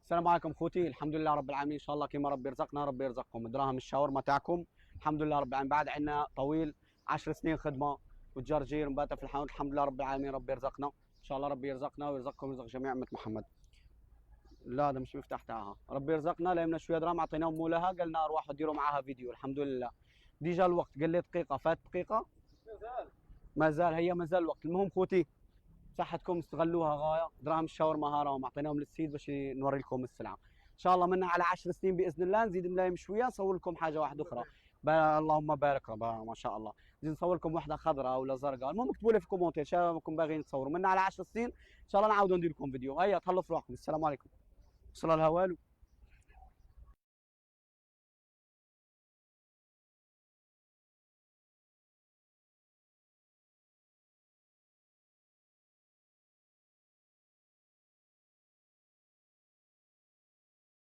السلام عليكم خوتي. الحمد لله رب العالمين، ان شاء الله كما ربي يرزقنا ربي يرزقكم. دراهم الشاورما تاعكم الحمد لله رب العالمين، بعد عنا طويل 10 سنين خدمه وتجرجير مباتة في الحمد. الحمد لله رب العالمين ربي يرزقنا ان شاء الله، ربي يرزقنا ويرزقكم ويرزق جميع امه محمد. لا هذا مش مفتاح تاعها، ربي يرزقنا. لمنا شويه دراهم اعطيناهم مولاها، قالنا ارواحوا ديروا معاها فيديو. الحمد لله ديجا الوقت، قال لي دقيقه فات دقيقه ما زال هي ما زال الوقت. المهم خوتي صحتكم استغلوها غايه. دراهم الشاورما هاراهم اعطيناهم للسيد باش نوري لكم السلعه. ان شاء الله منا على 10 سنين باذن الله نزيد نلايم شويه نصور لكم حاجه واحده اخرى. اللهم بارك ما شاء الله. نزيد نصور لكم واحده خضراء ولا زرقاء. المهم اكتبوا لي في الكومنتات شنو باغيين تصوروا. منا على 10 سنين ان شاء الله نعاودوا ندير لكم فيديو. هيا تهلاو في روحكم. السلام عليكم. وصل لها والو.